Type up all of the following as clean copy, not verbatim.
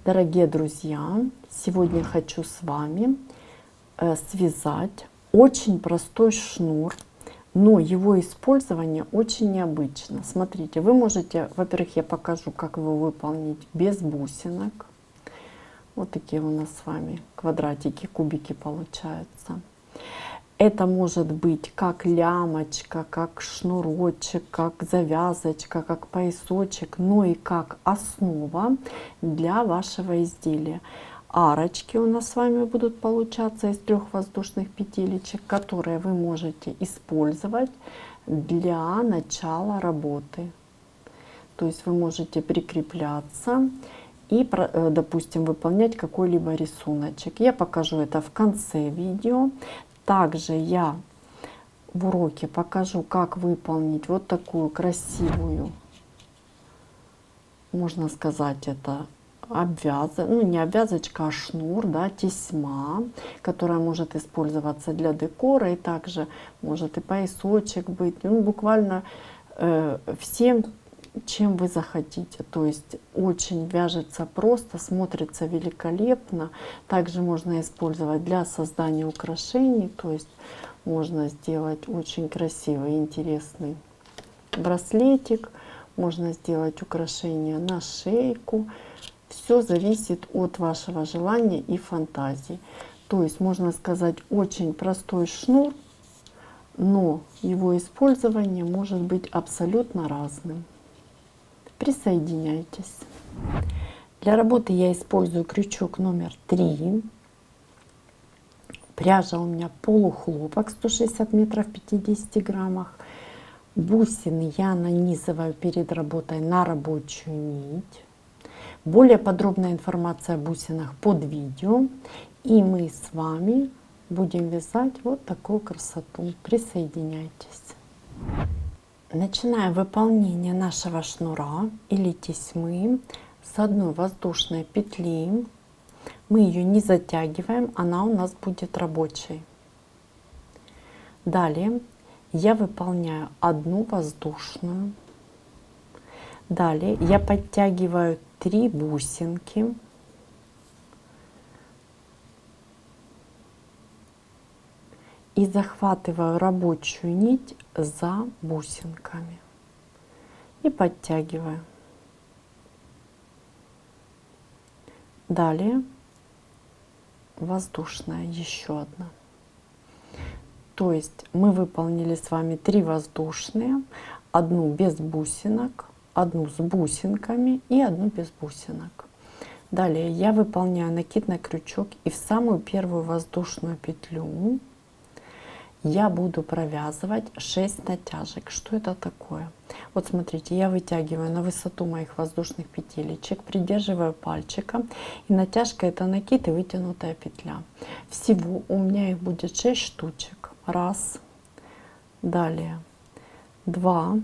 Дорогие друзья, сегодня хочу с вами связать очень простой шнур, но его использование очень необычно. Смотрите, вы можете, во-первых, я покажу, как его выполнить без бусинок. Вот такие у нас с вами квадратики, кубики получаются. Это может быть как лямочка, как шнурочек, как завязочка, как поясочек, но и как основа для вашего изделия. Арочки у нас с вами будут получаться из 3 воздушных петелечек, которые вы можете использовать для начала работы. То есть вы можете прикрепляться и, допустим, выполнять какой-либо рисуночек. Я покажу это в конце видео. Также я в уроке покажу, как выполнить вот такую красивую, можно сказать, это ну не обвязочка, а шнур, да, тесьма, которая может использоваться для декора, и также может и поясочек быть, ну, буквально всем, чем вы захотите. То есть очень вяжется просто, смотрится великолепно. Также можно использовать для создания украшений, то есть можно сделать очень красивый, интересный браслетик, можно сделать украшение на шейку. Все зависит от вашего желания и фантазии. То есть можно сказать, очень простой шнур, но его использование может быть абсолютно разным. Присоединяйтесь. Для работы я использую крючок номер 3. Пряжа у меня полухлопок 160 метров в 50 граммах. Бусины я нанизываю перед работой на рабочую нить. Более подробная информация о бусинах под видео. И мы с вами будем вязать вот такую красоту. Присоединяйтесь. Начинаем выполнение нашего шнура или тесьмы с одной воздушной петли. Мы ее не затягиваем, она у нас будет рабочей. Далее я выполняю одну воздушную. Далее я подтягиваю 3 бусинки. И захватываю рабочую нить за бусинками и подтягиваю. Далее воздушная еще одна. То есть мы выполнили с вами 3 воздушные, одну без бусинок, одну с бусинками и одну без бусинок. Далее я выполняю накид на крючок, и в самую первую воздушную петлю я буду провязывать 6 натяжек. Что это такое? Вот смотрите, я вытягиваю на высоту моих воздушных петелечек, придерживаю пальчиком, и натяжка — это накид и вытянутая петля. Всего у меня их будет 6 штучек. Раз, далее 2,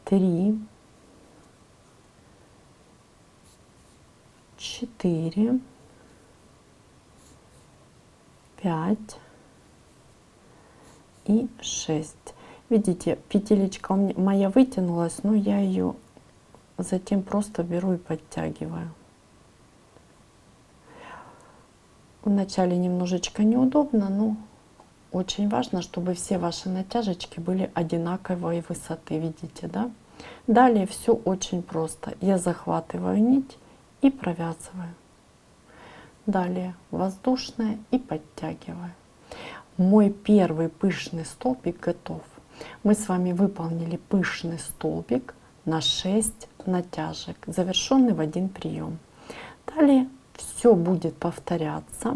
3, 4, 5 и 6. Видите, петелечка моя вытянулась, но я ее затем просто беру и подтягиваю. Вначале немножечко неудобно, но очень важно, чтобы все ваши натяжечки были одинаковой высоты, видите, да? Далее все очень просто. Я захватываю нить и провязываю. Далее воздушная и подтягиваю. Мой первый пышный столбик готов. Мы с вами выполнили пышный столбик на 6 натяжек, завершенный в один прием. Далее все будет повторяться.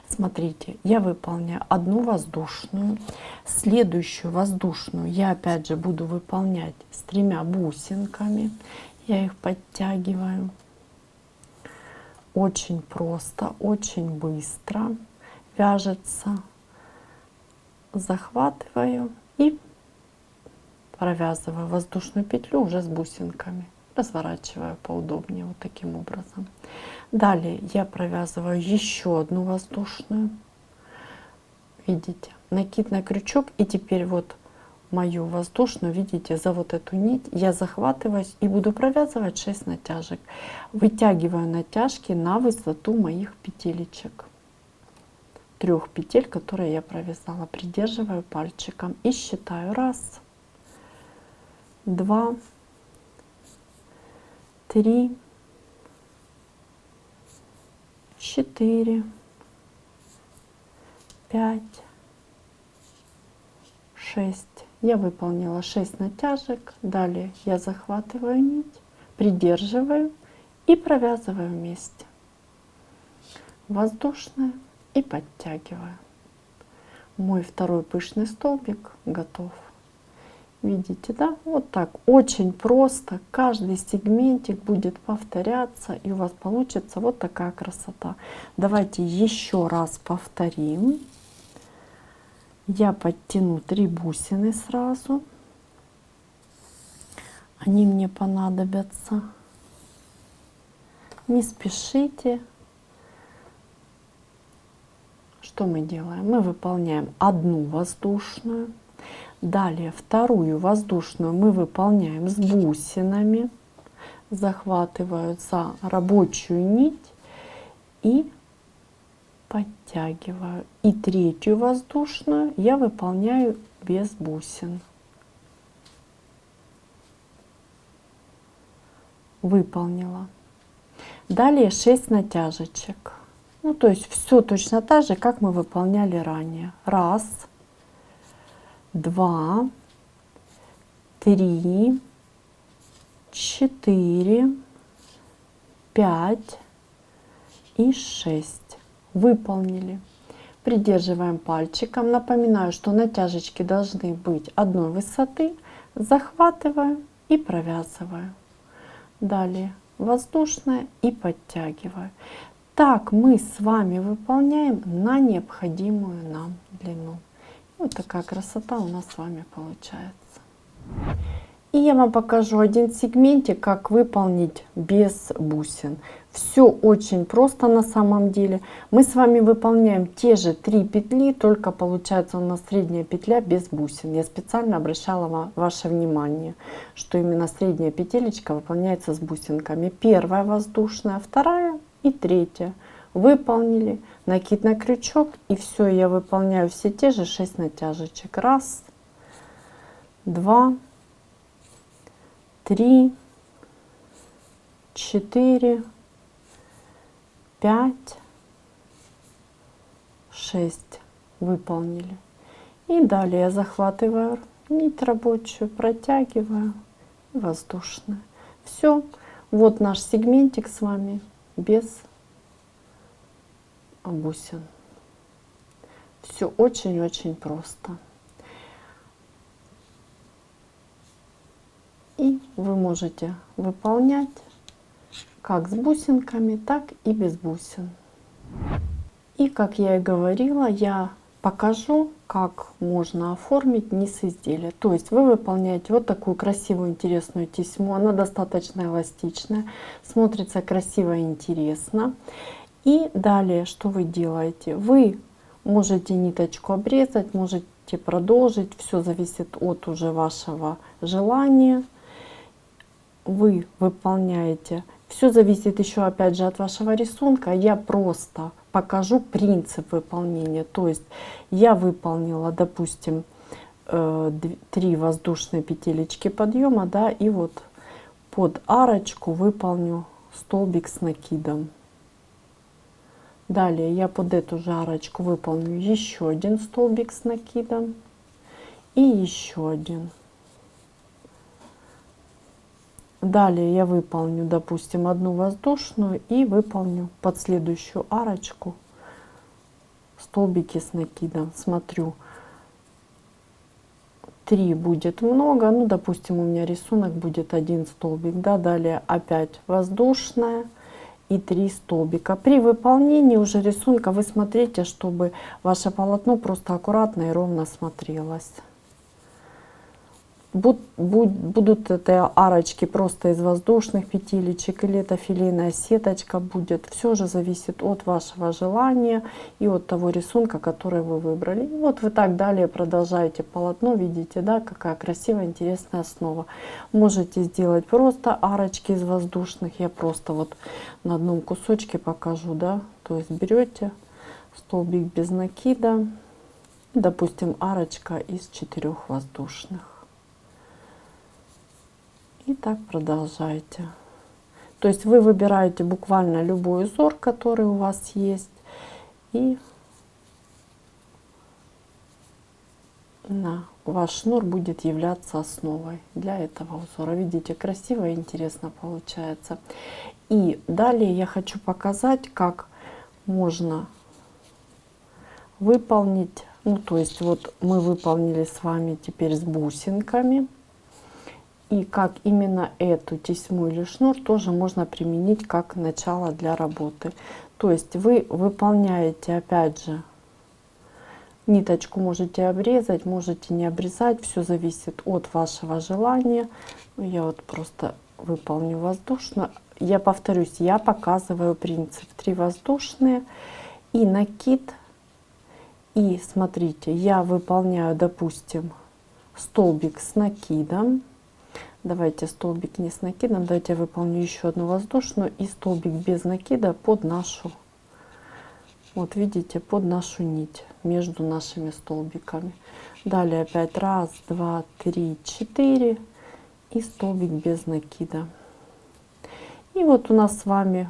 Смотрите, я выполняю одну воздушную, следующую воздушную я опять же буду выполнять с 3 бусинками. Я их подтягиваю. Очень просто, очень быстро вяжется. Захватываю и провязываю воздушную петлю уже с бусинками. Разворачиваю поудобнее вот таким образом. Далее я провязываю еще одну воздушную. Видите, накид на крючок, и теперь вот мою воздушную, видите, за вот эту нить я захватываюсь и буду провязывать 6 натяжек. Вытягиваю натяжки на высоту моих петелечек. 3 петель, которые я провязала. Придерживаю пальчиком и считаю. 1, 2, 3, 4, 5, 6. Я выполнила 6 натяжек. Далее я захватываю нить, придерживаю и провязываю вместе. Воздушная и подтягиваю. Мой второй пышный столбик готов. Видите, да? Вот так. Очень просто. Каждый сегментик будет повторяться, и у вас получится вот такая красота. Давайте еще раз повторим. Я подтяну 3 бусины сразу. Они мне понадобятся. Не спешите. Что мы делаем? Мы выполняем одну воздушную. Далее вторую воздушную мы выполняем с бусинами. Захватываю за рабочую нить и подтягиваю. И третью воздушную я выполняю без бусин. Выполнила. Далее 6 натяжечек. Ну, то есть все точно так же, как мы выполняли ранее. 1, 2, 3, 4, 5 и 6. Выполнили. Придерживаем пальчиком. Напоминаю, что натяжечки должны быть одной высоты. Захватываю и провязываю. Далее воздушная и подтягиваю. Так мы с вами выполняем на необходимую нам длину. Вот такая красота у нас с вами получается. И я вам покажу один сегментик, как выполнить без бусин. Все очень просто на самом деле. Мы с вами выполняем те же 3 петли, только получается у нас средняя петля без бусин. Я специально обращала ваше внимание, что именно средняя петелечка выполняется с бусинками. Первая воздушная, вторая и третья. Выполнили. Накид на крючок, и все, я выполняю все те же 6 натяжечек. 1, 2, 3, 4, 5, 6. Выполнили. И далее я захватываю нить рабочую, протягиваю, воздушная. Все. Вот наш сегментик с вами без бусин. Все очень-очень просто. И вы можете выполнять как с бусинками, так и без бусин. И как я и говорила, я покажу, как можно оформить низ изделия. То есть вы выполняете вот такую красивую, интересную тесьму. Она достаточно эластичная, смотрится красиво и интересно. И далее, что вы делаете? Вы можете ниточку обрезать, можете продолжить. Все зависит от уже вашего желания. Вы выполняете. Все зависит еще опять же от вашего рисунка. Я просто покажу принцип выполнения. То есть я выполнила, допустим, 3 воздушные петелечки подъема, да, и вот под арочку выполню столбик с накидом. Далее я под эту же арочку выполню еще один столбик с накидом и еще один. Далее я выполню, допустим, одну воздушную и выполню под следующую арочку столбики с накидом. Смотрю, 3 будет много, ну, допустим, у меня рисунок будет 1 столбик, да, далее опять воздушная и 3 столбика. При выполнении уже рисунка вы смотрите, чтобы ваше полотно просто аккуратно и ровно смотрелось. будут это арочки просто из воздушных петелечек или это филейная сеточка будет. Все же зависит от вашего желания и от того рисунка, который вы выбрали. И вот вы так далее продолжаете полотно. Видите, да, какая красивая, интересная основа. Можете сделать просто арочки из воздушных. Я просто вот на одном кусочке покажу, да. То есть берете столбик без накида. Допустим, арочка из 4 воздушных. И так продолжайте. То есть вы выбираете буквально любой узор, который у вас есть, и ваш шнур будет являться основой для этого узора. Видите, красиво и интересно получается. И далее я хочу показать, как можно выполнить. Ну, то есть вот мы выполнили с вами теперь с бусинками. И как именно эту тесьму или шнур тоже можно применить как начало для работы. То есть вы выполняете, опять же, ниточку можете обрезать, можете не обрезать. Все зависит от вашего желания. Я вот просто выполню воздушно. Я повторюсь, я показываю принцип 3 воздушные и накид. И смотрите, я выполняю, допустим, столбик с накидом. Давайте столбик не с накидом, давайте я выполню еще одну воздушную и столбик без накида под нашу, вот видите, под нашу нить между нашими столбиками. Далее опять 1, 2, 3, 4 и столбик без накида. И вот у нас с вами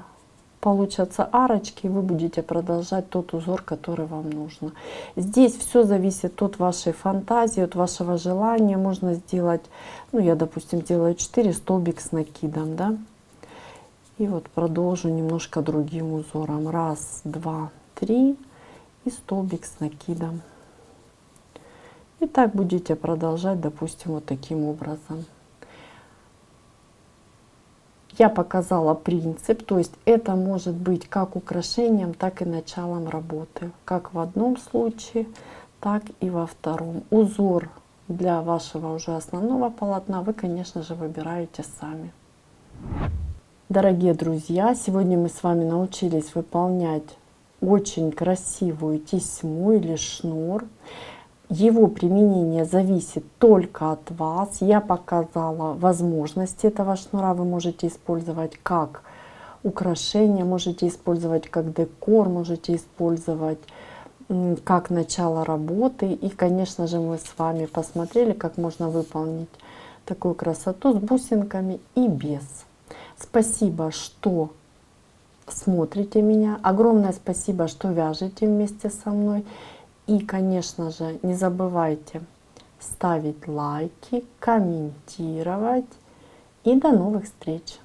получатся арочки, и вы будете продолжать тот узор, который вам нужно. Здесь все зависит от вашей фантазии, от вашего желания. Можно сделать, ну я, допустим, делаю 4 столбик с накидом, да. И вот продолжу немножко другим узором. 1, 2, 3 и столбик с накидом. И так будете продолжать, допустим, вот таким образом. Я показала принцип, то есть это может быть как украшением, так и началом работы. Как в одном случае, так и во втором. Узор для вашего уже основного полотна вы, конечно же, выбираете сами. Дорогие друзья, сегодня мы с вами научились выполнять очень красивую тесьму или шнур. Его применение зависит только от вас. Я показала возможности этого шнура. Вы можете использовать как украшение, можете использовать как декор, можете использовать как начало работы. И, конечно же, мы с вами посмотрели, как можно выполнить такую красоту с бусинками и без. Спасибо, что смотрите меня. Огромное спасибо, что вяжете вместе со мной. И, конечно же, не забывайте ставить лайки, комментировать. И до новых встреч!